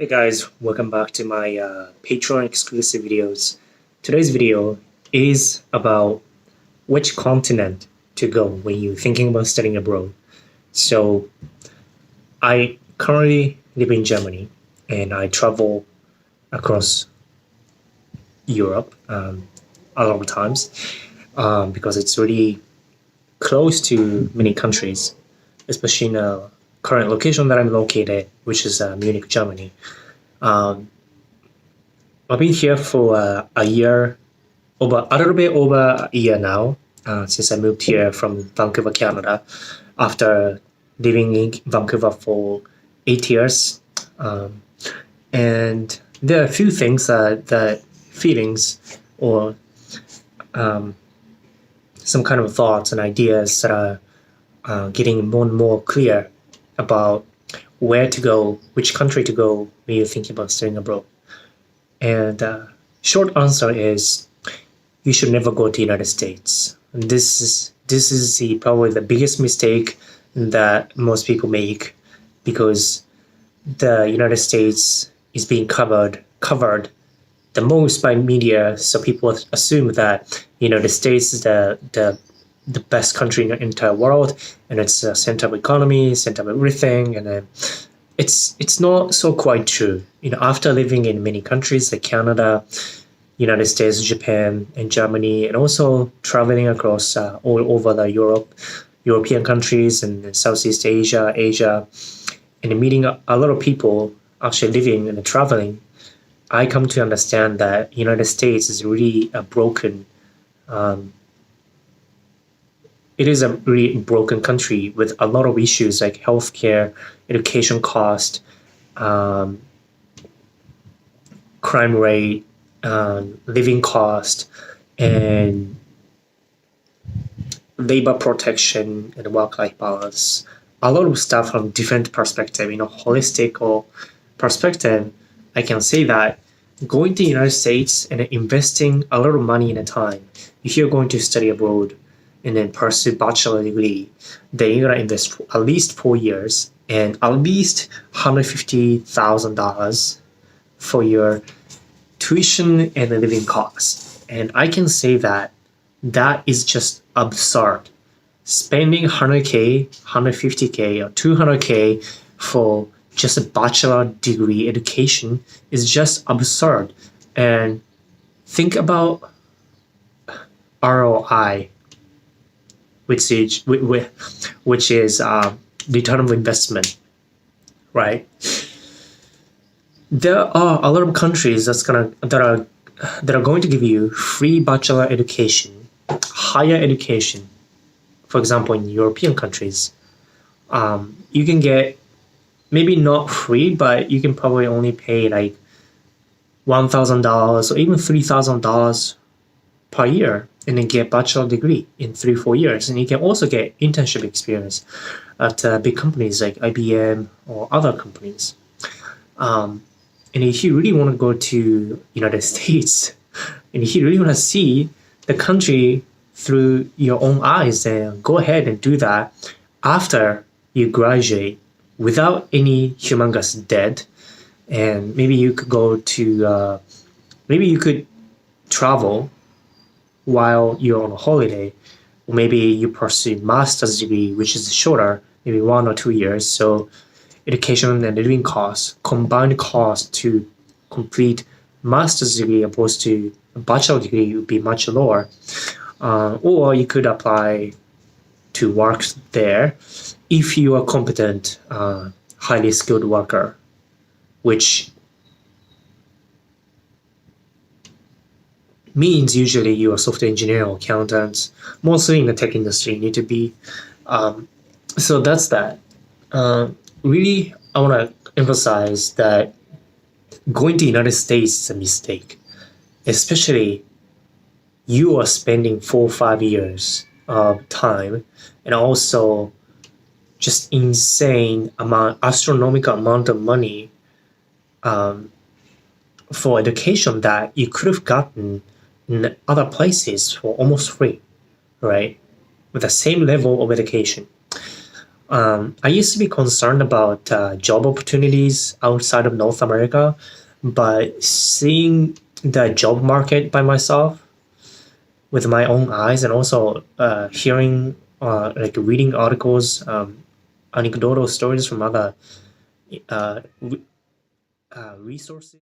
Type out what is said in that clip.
Hey guys, welcome back to my Patreon exclusive videos. Today's video is about which continent to go when you're thinking about studying abroad. So, I currently live in Germany and I travel across Europe a lot of times because it's really close to many countries, especially in the current location that I'm located, which is Munich, Germany. Um, I've been here for a year, a little bit over a year now, since I moved here from Vancouver, Canada, after living in Vancouver for 8 years. Um, and there are a few things that feelings or um, some kind of thoughts and ideas that are getting more and more clear about where to go, which country to go when you're thinking about studying abroad. And short answer is you should never go to United States. And this is probably the biggest mistake that most people make because the United States is being covered the most by media. So people assume that United States is the best country in the entire world, and it's the center of economy, center of everything, and it's not so quite true. After living in many countries like Canada, United States, Japan, and Germany, and also traveling across all over the European countries and Southeast Asia, and meeting a lot of people actually living and traveling, I come to understand that United States is really a broken. It is a really broken country with a lot of issues like healthcare, education cost, crime rate, living cost, and labor protection and work-life balance. A lot of stuff from different perspective, holistic or perspective. I can say that going to the United States and investing a lot of money and time, if you're going to study abroad and then pursue bachelor degree, then you're gonna invest for at least 4 years and at least $150,000 for your tuition and living costs. And I can say that is just absurd. Spending 100K, 150K, or 200K for just a bachelor degree education is just absurd. And think about ROI, which is return of investment, right? There are a lot of countries that are going to give you free bachelor education, higher education. For example, in European countries, you can get maybe not free, but you can probably only pay like $1,000 or even $3,000 per year and then get bachelor degree in 3-4 years. And you can also get internship experience at big companies like IBM or other companies. And if you really want to go to United States and if you really want to see the country through your own eyes, then go ahead and do that after you graduate without any humongous debt. And maybe you could go to, maybe you could travel while you're on a holiday, or maybe you pursue master's degree, which is shorter, maybe 1 or 2 years. So education and living costs, combined cost to complete master's degree opposed to a bachelor degree would be much lower. Or you could apply to work there if you are competent, highly skilled worker, which means usually you are a software engineer or accountant, mostly in the tech industry you need to be. So that's that. Really, I want to emphasize that going to the United States is a mistake, especially you are spending 4 or 5 years of time and also just astronomical amount of money for education that you could have gotten in other places for almost free, right? With the same level of education. I used to be concerned about job opportunities outside of North America, but seeing the job market by myself with my own eyes and also hearing, like reading articles, anecdotal stories from other uh, resources.